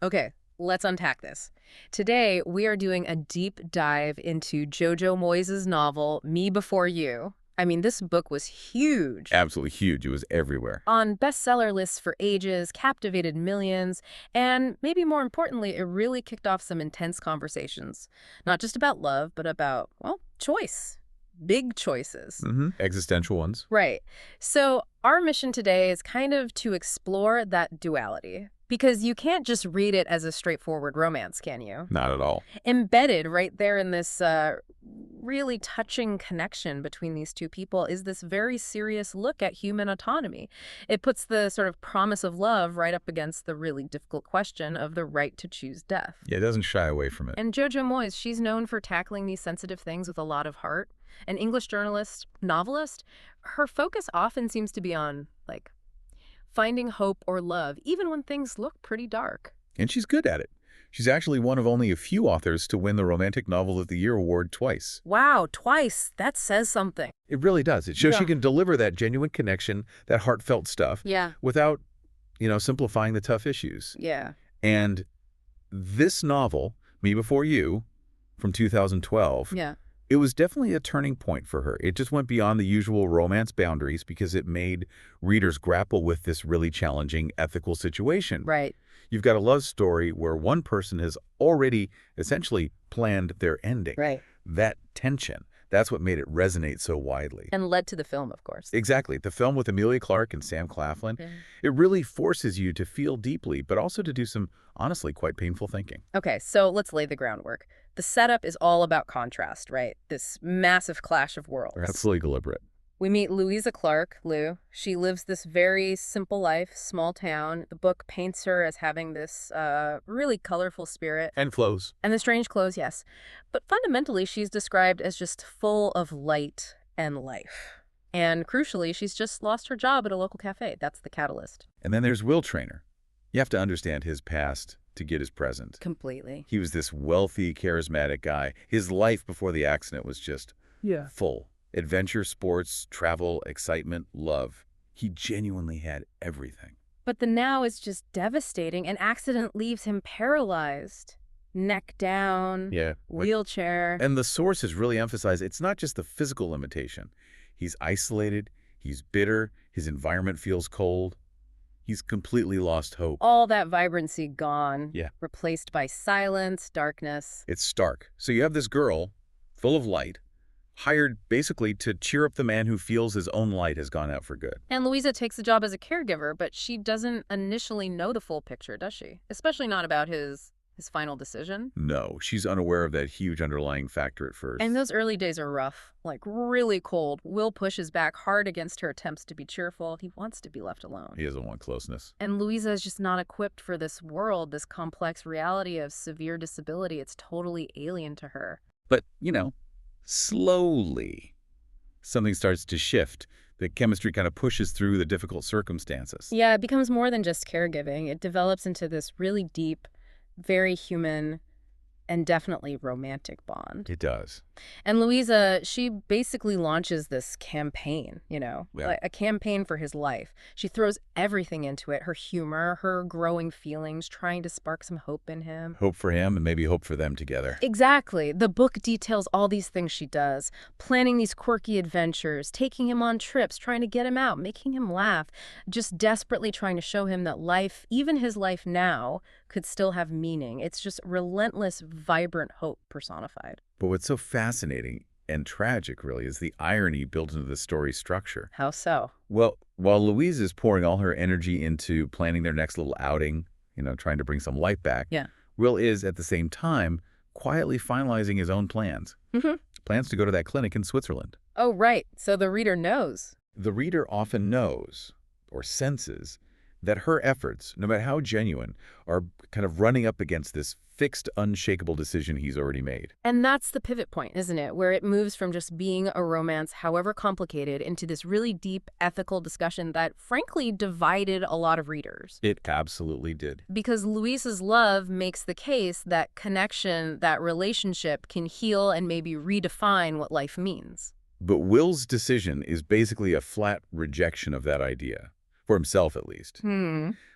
Okay, let's unpack this. Today, we are doing a deep dive into Jojo Moyes' novel, Me Before You. I mean, this book was huge. Absolutely huge. It was everywhere. On bestseller lists for ages, captivated millions, and maybe more importantly, it really kicked off some intense conversations. Not just about love, but about, well, choice. Big choices. Existential ones. Right. So our mission today is kind of to explore that duality. Because you can't just read it as a straightforward romance, can you? Not at all. Embedded right there in this really touching connection between these two people is this very serious look at human autonomy. It puts the sort of promise of love right up against the really difficult question of the right to choose death. Yeah, it doesn't shy away from it. And Jojo Moyes, she's known for tackling these sensitive things with a lot of heart. An English journalist, novelist, her focus often seems to be on, like, finding hope or love, even when things look pretty dark. And she's good at it. She's actually one of only a few authors to win the Romantic Novel of the Year award twice. Wow, twice. That says something. It really does. It shows Yeah. she can deliver that genuine connection, that heartfelt stuff, Yeah. without, simplifying the tough issues. Yeah. And this novel, Me Before You, from 2012, Yeah. it was definitely a turning point for her. It just went beyond the usual romance boundaries because it made readers grapple with this really challenging ethical situation. Right. You've got a love story where one person has already essentially planned their ending. Right. That tension, that's what made it resonate so widely. And led to the film, of course. Exactly. The film with Emilia Clarke and Sam Claflin, it really forces you to feel deeply, but also to do some, honestly, quite painful thinking. Okay, so let's lay the groundwork. The setup is all about contrast, right? This massive clash of worlds. Absolutely deliberate. We meet Louisa Clark, Lou. She lives this very simple life, small town. The book paints her as having this really colorful spirit. And flows. And the strange clothes, yes. But fundamentally, she's described as just full of light and life. And crucially, she's just lost her job at a local cafe. That's the catalyst. And then there's Will Traynor. You have to understand his past to get his present. Completely. He was this wealthy, charismatic guy. His life before the accident was just full. Adventure, sports, travel, excitement, love. He genuinely had everything. But the now is just devastating. An accident leaves him paralyzed. Neck down, wheelchair. And the sources really emphasize it's not just the physical limitation. He's isolated, he's bitter, his environment feels cold. He's completely lost hope. All that vibrancy gone. Yeah. Replaced by silence, darkness. It's stark. So you have this girl, full of light, hired basically to cheer up the man who feels his own light has gone out for good. And Louisa takes the job as a caregiver, but she doesn't initially know the full picture, does she? Especially not about his final decision. No, she's unaware of that huge underlying factor at first. And those early days are rough, like really cold. Will pushes back hard against her attempts to be cheerful. He wants to be left alone. He doesn't want closeness. And Louisa is just not equipped for this world, this complex reality of severe disability. It's totally alien to her. But, slowly, something starts to shift. The chemistry kind of pushes through the difficult circumstances. Yeah, it becomes more than just caregiving. It develops into this really deep, very human, and definitely romantic bond. It does. And Louisa, she basically launches this campaign, like a campaign for his life. She throws everything into it, her humor, her growing feelings, trying to spark some hope in him. Hope for him and maybe hope for them together. Exactly. The book details all these things she does, planning these quirky adventures, taking him on trips, trying to get him out, making him laugh, just desperately trying to show him that life, even his life now, could still have meaning. It's just relentless, vibrant hope personified. But what's so fascinating and tragic, really, is the irony built into the story's structure. How so? Well, while Louise is pouring all her energy into planning their next little outing, trying to bring some life back, Will is, at the same time, quietly finalizing his own plans. Plans to go to that clinic in Switzerland. Oh, right. So the reader knows. The reader often knows, or senses, that her efforts, no matter how genuine, are kind of running up against this fixed, unshakable decision he's already made. And that's the pivot point, isn't it? Where it moves from just being a romance, however complicated, into this really deep ethical discussion that, frankly, divided a lot of readers. It absolutely did. Because Louisa's love makes the case that connection, that relationship, can heal and maybe redefine what life means. But Will's decision is basically a flat rejection of that idea. For himself, at least.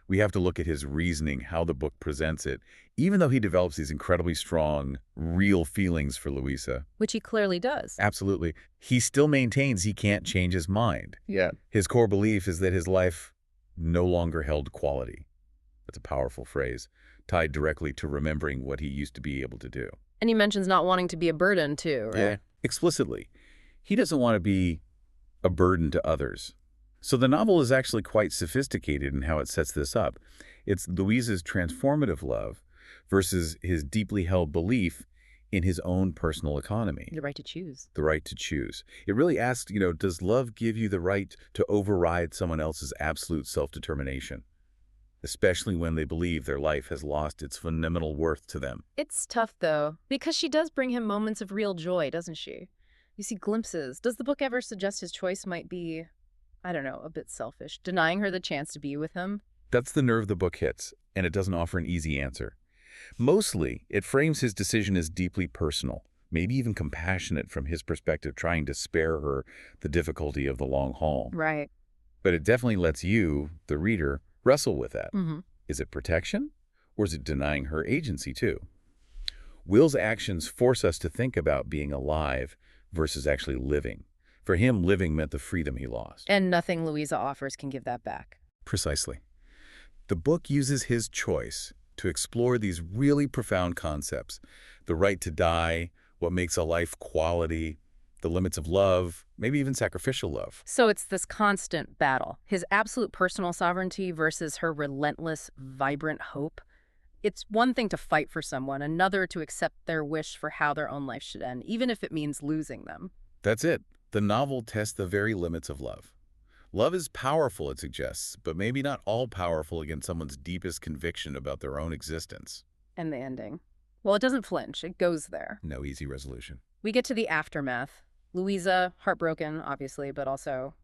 We have to look at his reasoning, how the book presents it, even though he develops these incredibly strong, real feelings for Louisa. Which he clearly does. Absolutely. He still maintains he can't change his mind. Yeah. His core belief is that his life no longer held quality. That's a powerful phrase, tied directly to remembering what he used to be able to do. And he mentions not wanting to be a burden, too, right? Yeah. Explicitly. He doesn't want to be a burden to others. So the novel is actually quite sophisticated in how it sets this up. It's Louisa's transformative love versus his deeply held belief in his own personal economy. The right to choose. The right to choose. It really asks, does love give you the right to override someone else's absolute self-determination? Especially when they believe their life has lost its fundamental worth to them. It's tough, though, because she does bring him moments of real joy, doesn't she? You see glimpses. Does the book ever suggest his choice might be, I don't know, a bit selfish, denying her the chance to be with him? That's the nerve the book hits, and it doesn't offer an easy answer. Mostly, it frames his decision as deeply personal, maybe even compassionate from his perspective, trying to spare her the difficulty of the long haul. Right. But it definitely lets you, the reader, wrestle with that. Mm-hmm. Is it protection, or is it denying her agency too? Will's actions force us to think about being alive versus actually living. For him, living meant the freedom he lost. And nothing Louisa offers can give that back. Precisely. The book uses his choice to explore these really profound concepts. The right to die, what makes a life quality, the limits of love, maybe even sacrificial love. So it's this constant battle, his absolute personal sovereignty versus her relentless, vibrant hope. It's one thing to fight for someone, another to accept their wish for how their own life should end, even if it means losing them. That's it. The novel tests the very limits of love. Love is powerful, it suggests, but maybe not all powerful against someone's deepest conviction about their own existence. And the ending. Well, it doesn't flinch. It goes there. No easy resolution. We get to the aftermath. Louisa, heartbroken, obviously, but also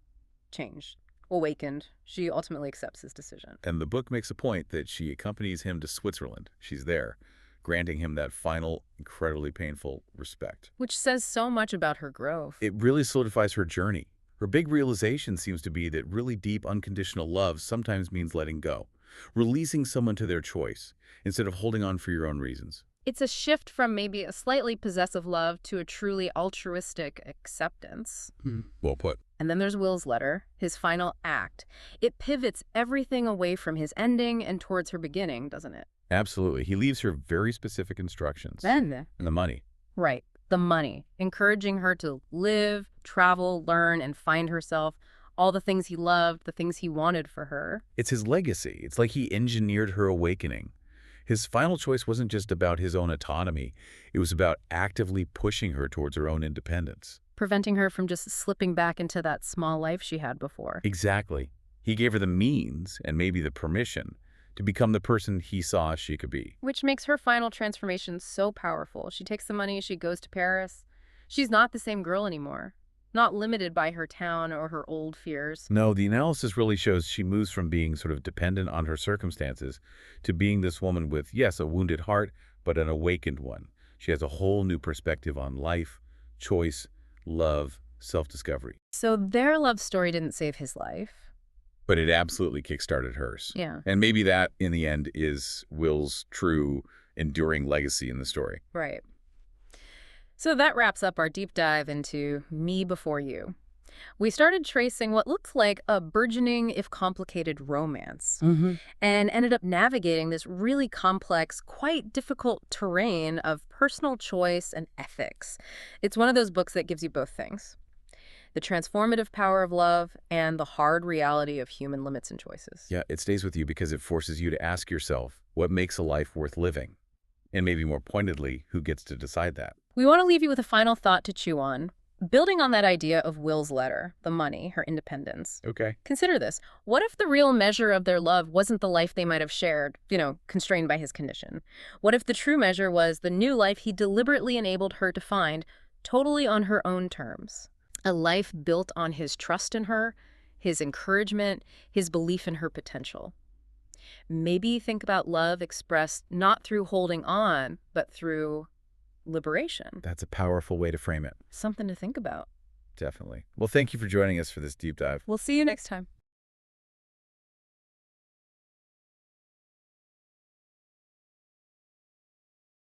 changed, awakened. She ultimately accepts his decision. And the book makes a point that she accompanies him to Switzerland. She's there, granting him that final, incredibly painful respect. Which says so much about her growth. It really solidifies her journey. Her big realization seems to be that really deep, unconditional love sometimes means letting go, releasing someone to their choice, instead of holding on for your own reasons. It's a shift from maybe a slightly possessive love to a truly altruistic acceptance. Well put. And then there's Will's letter, his final act. It pivots everything away from his ending and towards her beginning, doesn't it? Absolutely. He leaves her very specific instructions. And the money. Right. The money. Encouraging her to live, travel, learn, and find herself. All the things he loved, the things he wanted for her. It's his legacy. It's like he engineered her awakening. His final choice wasn't just about his own autonomy. It was about actively pushing her towards her own independence. Preventing her from just slipping back into that small life she had before. Exactly. He gave her the means, and maybe the permission, to become the person he saw she could be. Which makes her final transformation so powerful. She takes the money, she goes to Paris. She's not the same girl anymore. Not limited by her town or her old fears. No, the analysis really shows she moves from being sort of dependent on her circumstances to being this woman with, yes, a wounded heart, but an awakened one. She has a whole new perspective on life, choice, love, self-discovery. So their love story didn't save his life. But it absolutely kickstarted hers. Yeah. And maybe that, in the end, is Will's true, enduring legacy in the story. Right. So that wraps up our deep dive into Me Before You. We started tracing what looked like a burgeoning, if complicated, romance, and ended up navigating this really complex, quite difficult terrain of personal choice and ethics. It's one of those books that gives you both things: the transformative power of love and the hard reality of human limits and choices. Yeah, it stays with you because it forces you to ask yourself what makes a life worth living. And maybe more pointedly, who gets to decide that? We want to leave you with a final thought to chew on. Building on that idea of Will's letter, the money, her independence. Okay. Consider this. What if the real measure of their love wasn't the life they might have shared, constrained by his condition? What if the true measure was the new life he deliberately enabled her to find, totally on her own terms? A life built on his trust in her, his encouragement, his belief in her potential. Maybe think about love expressed not through holding on, but through liberation. That's a powerful way to frame it. Something to think about. Definitely. Well, thank you for joining us for this deep dive. We'll see you next time.